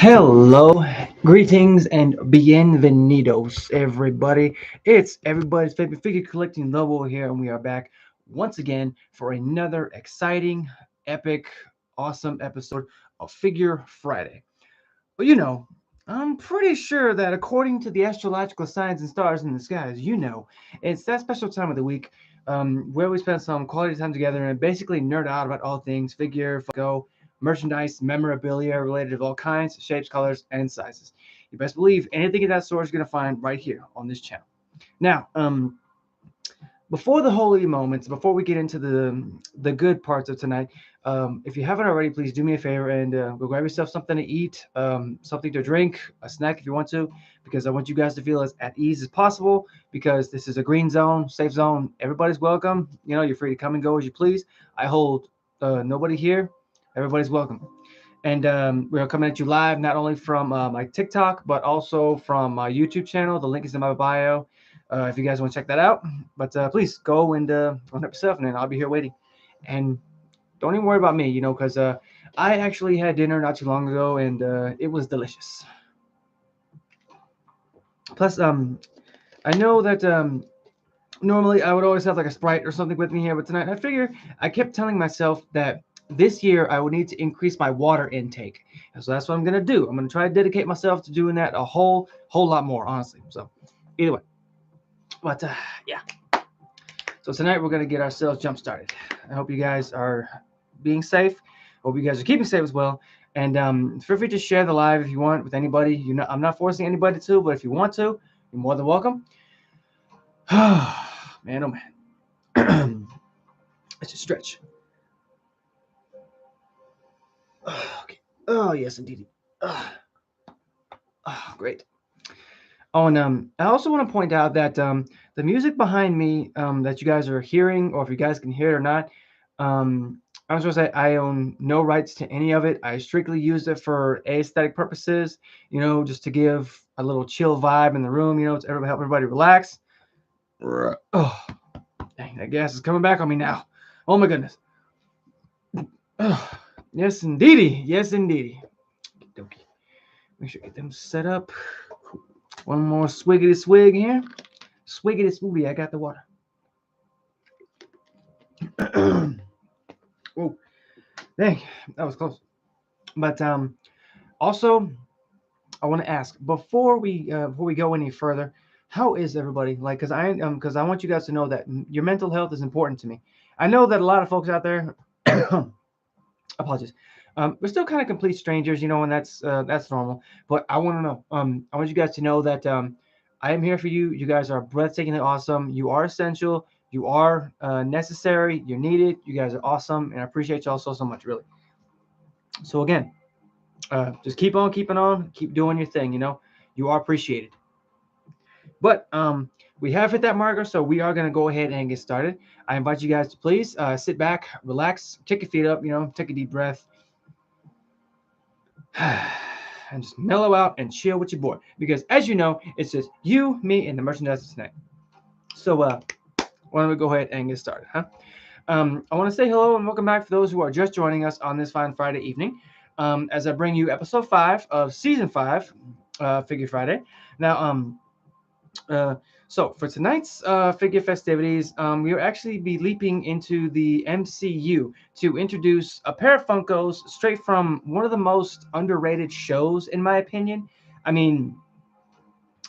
Hello, greetings, and bienvenidos, everybody. It's everybody's favorite figure collecting Lobo here, and we are back once again for another exciting, epic, awesome episode of Figure Friday. Well, I'm pretty sure that according to the astrological signs and stars in the skies, it's that special time of the week where we spend some quality time together and basically nerd out about all things figure, funko, merchandise, memorabilia related of all kinds, shapes, colors, and sizes. You best believe anything of that sort is going to find right here on this channel. Now, before the holy moments, before we get into the good parts of tonight, if you haven't already, please do me a favor and go grab yourself something to eat, something to drink, a snack if you want to, because I want you guys to feel as at ease as possible. Because this is a green zone, safe zone. Everybody's welcome. You're free to come and go as you please. I hold nobody here. Everybody's welcome. And we're coming at you live, not only from my TikTok, but also from my YouTube channel. The link is in my bio if you guys want to check that out. But please go and open up yourself, and then I'll be here waiting. And don't even worry about me, because I actually had dinner not too long ago, and it was delicious. Plus, I know that normally I would always have like a Sprite or something with me here, but tonight I kept telling myself that this year I would need to increase my water intake. And so that's what I'm going to do. I'm going to try to dedicate myself to doing that a whole lot more, honestly. So either way. But yeah. So tonight we're going to get ourselves jump started. I hope you guys are being safe. Hope you guys are keeping safe as well. And feel free to share the live if you want with anybody. I'm not forcing anybody to, but if you want to, you're more than welcome. Man, oh man. Let's just stretch. Okay. Oh, yes, indeed. Great. Oh, and I also want to point out that the music behind me that you guys are hearing, or if you guys can hear it or not, I was going to say I own no rights to any of it. I strictly use it for aesthetic purposes, just to give a little chill vibe in the room, to help everybody relax. Oh, dang, that gas is coming back on me now. Oh, my goodness. Yes, indeedy. Yes, indeedy. Okay. Make sure I get them set up. One more swiggity swig here. Swiggity swoogie, I got the water. Oh, dang, that was close. But also, I want to ask before we go any further, how is everybody? Like, because I want you guys to know that your mental health is important to me. I know that a lot of folks out there, apologies, we're still kind of complete strangers, and that's normal. But I want to know, I want you guys to know that I am here for you. You guys are breathtakingly awesome. You are essential. You are necessary. You're needed. You guys are awesome, and I appreciate y'all so much, really. So again, just keep on keeping on, keep doing your thing. You are appreciated. But we have hit that marker, so we are going to go ahead and get started. I invite you guys to please sit back, relax, take your feet up, take a deep breath, and just mellow out and chill with your boy. Because as you know, it's just you, me, and the merchandise tonight. So why don't we go ahead and get started, huh? I want to say hello and welcome back for those who are just joining us on this fine Friday evening, as I bring you episode 5 of season 5, Figure Friday. Now, so for tonight's figure festivities, we'll actually be leaping into the MCU to introduce a pair of Funkos straight from one of the most underrated shows, in my opinion. I mean,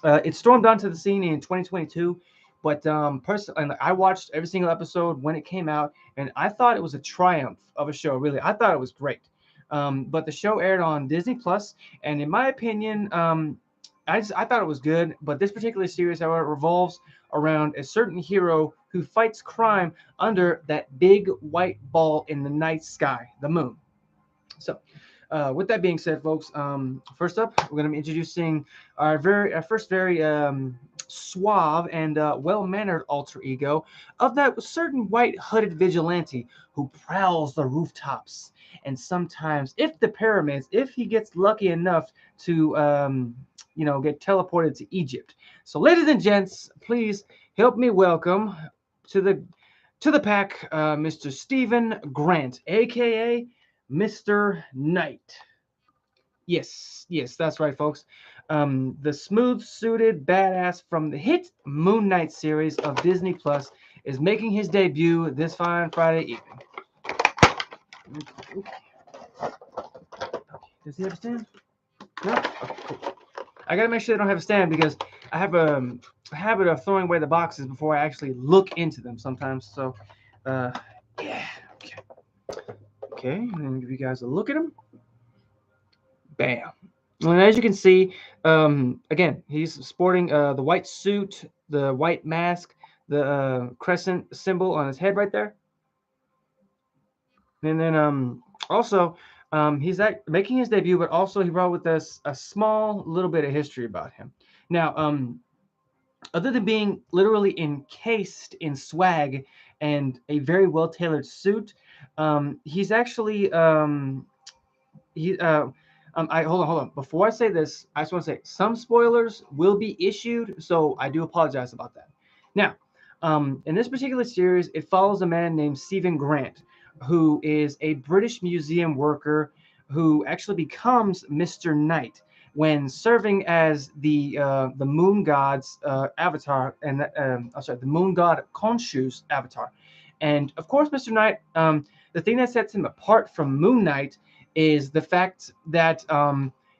it stormed onto the scene in 2022, but personally, I watched every single episode when it came out, and I thought it was a triumph of a show. Really, I thought it was great. But the show aired on Disney Plus, and in my opinion, I thought it was good. But this particular series, however, revolves around a certain hero who fights crime under that big white ball in the night sky, the moon. So, with that being said, folks, first up, we're going to be introducing our first very suave and well-mannered alter ego of that certain white hooded vigilante who prowls the rooftops and sometimes, if he gets lucky enough to, get teleported to Egypt. So, ladies and gents, please help me welcome to the pack, Mr. Stephen Grant, aka Mr. Knight. Yes, yes, that's right, folks. The smooth-suited badass from the hit Moon Knight series of Disney Plus is making his debut this fine Friday evening. Does he have a stand? No? Okay, cool. I gotta make sure they don't have a stand because I have a habit of throwing away the boxes before I actually look into them sometimes. So, uh, yeah. Okay. Okay, and then give you guys a look at them. Bam. And as you can see, again, he's sporting the white suit, the white mask, the crescent symbol on his head right there. And then also, he's making his debut, but also he brought with us a small little bit of history about him. Now, other than being literally encased in swag and a very well tailored suit, he's actually he I hold on. Before I say this, I just want to say some spoilers will be issued, so I do apologize about that. Now, in this particular series, it follows a man named Stephen Grant, who is a British museum worker who actually becomes Mr. Knight when serving as the moon god's avatar, and I'm sorry, the moon god Khonshu's avatar. And of course, Mr. Knight, the thing that sets him apart from Moon Knight is the fact that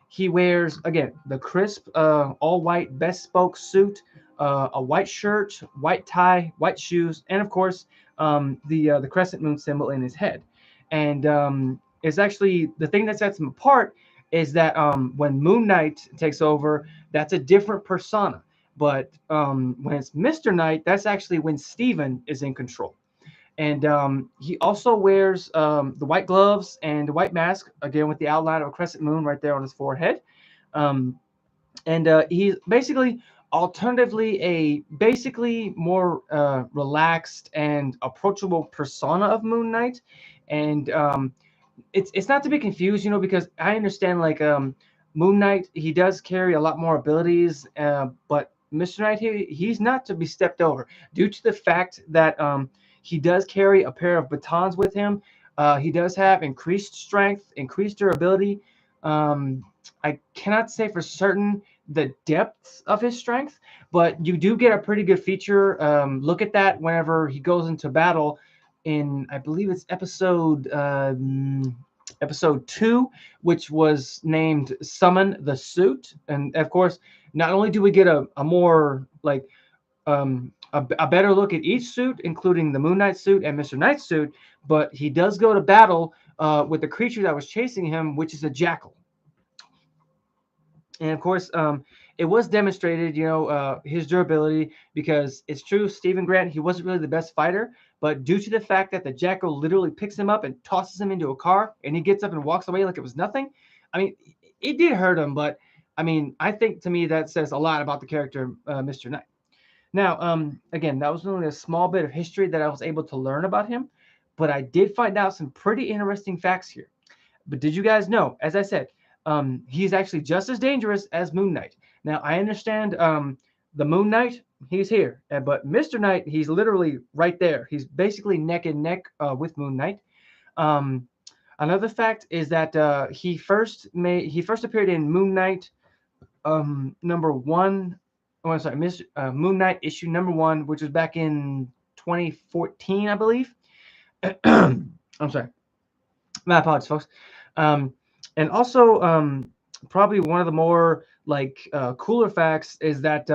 he wears, again, the crisp all white bespoke suit, a white shirt, white tie, white shoes, and of course the crescent moon symbol in his head. And it's actually the thing that sets him apart is that when Moon Knight takes over, that's a different persona. But when it's Mr. Knight, that's actually when Steven is in control. And he also wears the white gloves and the white mask, again with the outline of a crescent moon right there on his forehead. Um, and he's basically, alternatively, a basically more relaxed and approachable persona of Moon Knight. And it's not to be confused, because I understand like Moon Knight, he does carry a lot more abilities, but Mr. Knight, he's not to be stepped over due to the fact that he does carry a pair of batons with him. He does have increased strength, increased durability. Um, I cannot say for certain the depths of his strength, but you do get a pretty good feature. Look at that whenever he goes into battle in, I believe it's episode 2, which was named Summon the Suit. And of course, not only do we get a more like a better look at each suit, including the Moon Knight suit and Mr. Knight's suit, but he does go to battle with the creature that was chasing him, which is a jackal. And of course, it was demonstrated, his durability, because it's true, Stephen Grant, he wasn't really the best fighter, but due to the fact that the jackal literally picks him up and tosses him into a car, and he gets up and walks away like it was nothing. I mean, it did hurt him, but I mean, I think to me that says a lot about the character, Mr. Knight. Now, again, that was only a small bit of history that I was able to learn about him, but I did find out some pretty interesting facts here. But did you guys know, as I said, he's actually just as dangerous as Moon Knight. Now, I understand the Moon Knight, he's here, but Mr. Knight, he's literally right there. He's basically neck and neck with Moon Knight. Um, Another fact is that he first appeared in Moon Knight number one. Oh, I'm sorry, Moon Knight issue number 1, which was back in 2014, I believe. I'm sorry. My apologies, folks. Um, and also, probably one of the more like cooler facts is that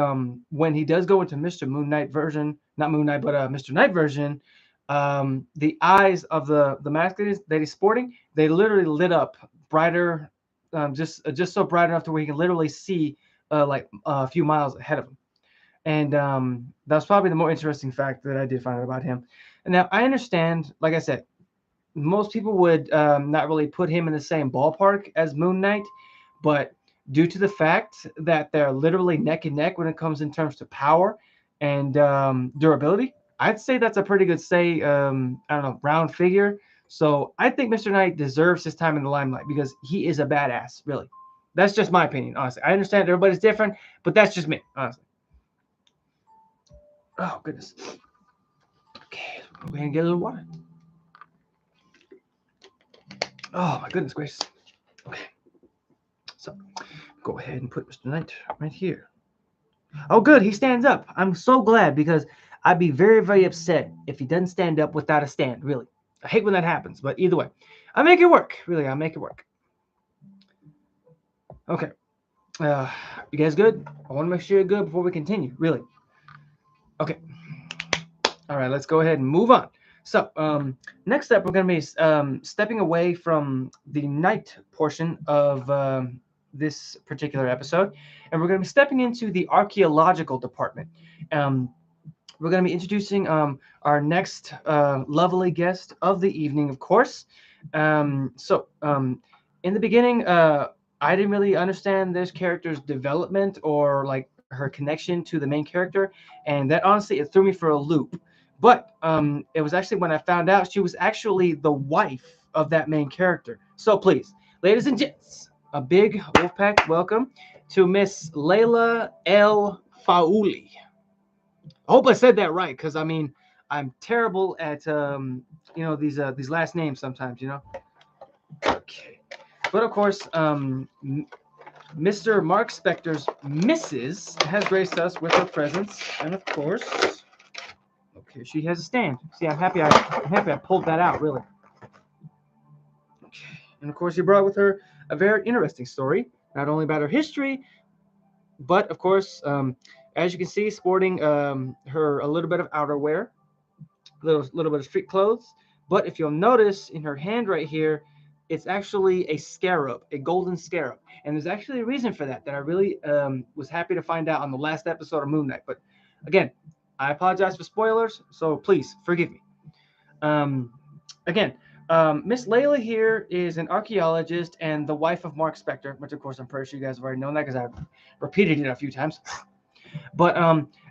when he does go into Mr. Moon Knight version, not Moon Knight, but Mr. Knight version, the eyes of the mask that he's sporting, they literally lit up brighter, just so bright enough to where he can literally see like a few miles ahead of him. And that's probably the more interesting fact that I did find out about him. And now I understand, like I said, most people would not really put him in the same ballpark as Moon Knight, but due to the fact that they're literally neck and neck when it comes in terms to power and durability, I'd say that's a pretty good I don't know, round figure. So I think Mr. Knight deserves his time in the limelight because he is a badass, really. That's just my opinion, honestly. I understand everybody's different, but that's just me, honestly. Oh, goodness. Okay, we're going to get a little water. Oh, my goodness gracious. Okay. go ahead and put Mr. Knight right here. Oh, good. He stands up. I'm so glad because I'd be very, very upset if he doesn't stand up without a stand, really. I hate when that happens, but either way, I make it work. Really, I make it work. Okay. You guys good? I want to make sure you're good before we continue, really. Okay. All right, let's go ahead and move on. So, next up, we're going to be stepping away from the night portion of this particular episode, and we're going to be stepping into the archaeological department. We're going to be introducing our next lovely guest of the evening, of course. In the beginning, I didn't really understand this character's development or like her connection to the main character, and that honestly it threw me for a loop. But it was actually when I found out she was actually the wife of that main character. So please, ladies and gents, a big Wolfpack welcome to Miss Layla El Faouli. I hope I said that right, because I mean I'm terrible at these last names sometimes, Okay, but of course, Mr. Mark Spector's Mrs. has graced us with her presence, and of course, okay, she has a stand. See, I'm happy I pulled that out, really. Okay, and of course, she brought with her a very interesting story, not only about her history, but of course, as you can see, sporting her a little bit of outerwear, little bit of street clothes. But if you'll notice in her hand right here, it's actually a scarab, a golden scarab. And there's actually a reason for that I really was happy to find out on the last episode of Moon Knight. But again, I apologize for spoilers, so please forgive me. Again, Miss Layla here is an archaeologist and the wife of Mark Spector, which of course I'm pretty sure you guys have already known that because I've repeated it a few times. But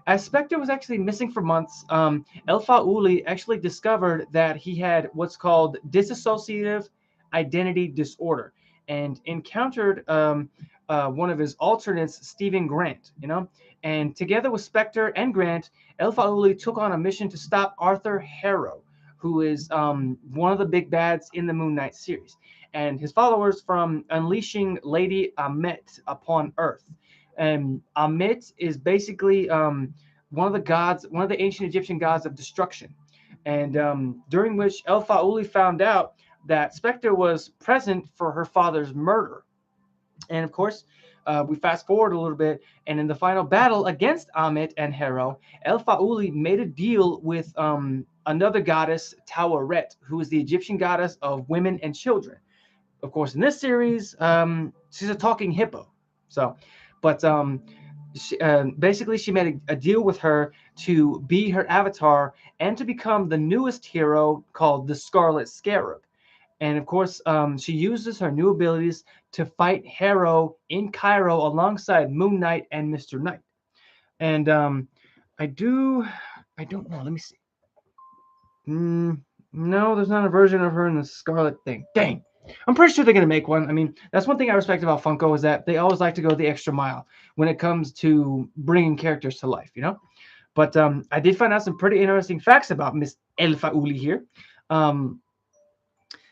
as Spector was actually missing for months, El Faouli actually discovered that he had what's called dissociative identity disorder and encountered one of his alternates, Stephen Grant, and together with Spector and Grant, El Faouli took on a mission to stop Arthur Harrow, who is one of the big bads in the Moon Knight series, and his followers from unleashing Lady Amet upon Earth. And Amet is basically one of the ancient Egyptian gods of destruction. And during which El Faouli found out that Spector was present for her father's murder. And of course, we fast forward a little bit, and in the final battle against Amet and Harrow, El Faouli made a deal with another goddess, Taweret, who is the Egyptian goddess of women and children. Of course, in this series, she's a talking hippo. But basically, she made a deal with her to be her avatar and to become the newest hero called the Scarlet Scarab. And of course, she uses her new abilities to fight Harrow in Cairo alongside Moon Knight and Mr. Knight. And I don't know. Let me see. No, there's not a version of her in the Scarlet thing. Dang. I'm pretty sure they're going to make one. I mean, that's one thing I respect about Funko is that they always like to go the extra mile when it comes to bringing characters to life, But I did find out some pretty interesting facts about Miss El Faouli here.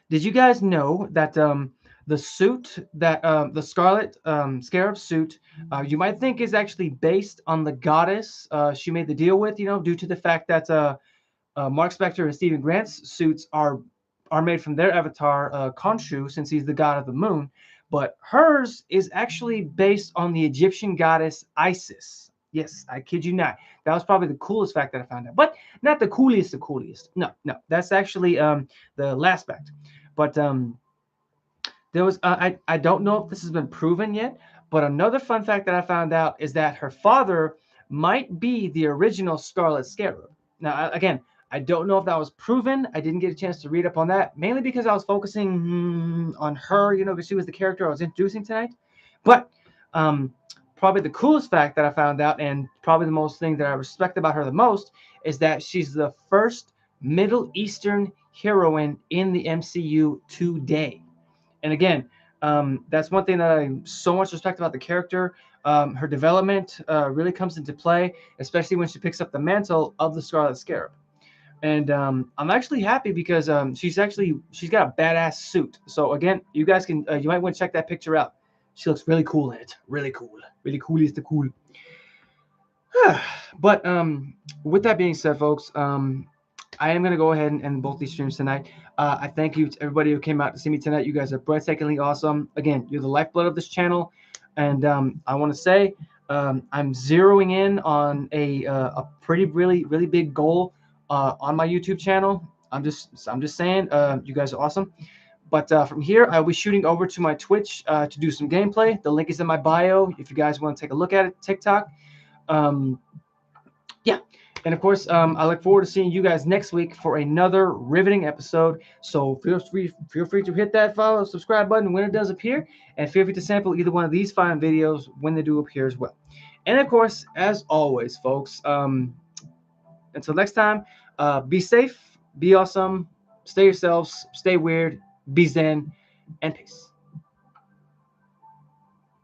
Did you guys know that the suit that the Scarlet Scarab suit you might think is actually based on the goddess she made the deal with, due to the fact that Mark Spector and Stephen Grant's suits are made from their avatar, Khonshu, since he's the god of the moon. But hers is actually based on the Egyptian goddess Isis. Yes, I kid you not. That was probably the coolest fact that I found out. But not the coolest. No. That's actually the last fact. But there was, I don't know if this has been proven yet, but another fun fact that I found out is that her father might be the original Scarlet Scarab. Now, again, I don't know if that was proven. I didn't get a chance to read up on that, mainly because I was focusing on her, because she was the character I was introducing tonight. But probably the coolest fact that I found out, and probably the most thing that I respect about her the most, is that she's the first Middle Eastern heroine in the MCU today. And again, that's one thing that I so much respect about the character. Her development really comes into play, especially when she picks up the mantle of the Scarlet Scarab. And I'm actually happy because she's got a badass suit. So again, you guys you might want to check that picture out. She looks really cool in it. Really cool. Really cool is the cool. But with that being said, folks, I am gonna go ahead and end both these streams tonight. I thank you to everybody who came out to see me tonight. You guys are breathtakingly awesome. Again, you're the lifeblood of this channel, and I want to say I'm zeroing in on a pretty really big goal on my YouTube channel. I'm just saying, you guys are awesome. But from here, I'll be shooting over to my Twitch to do some gameplay. The link is in my bio if you guys want to take a look at it. TikTok. Um, yeah. And of course, I look forward to seeing you guys next week for another riveting episode. So feel free to hit that follow, subscribe button when it does appear, and feel free to sample either one of these fine videos when they do appear as well. And of course, as always, folks, until next time, be safe, be awesome, stay yourselves, stay weird, be zen, and peace.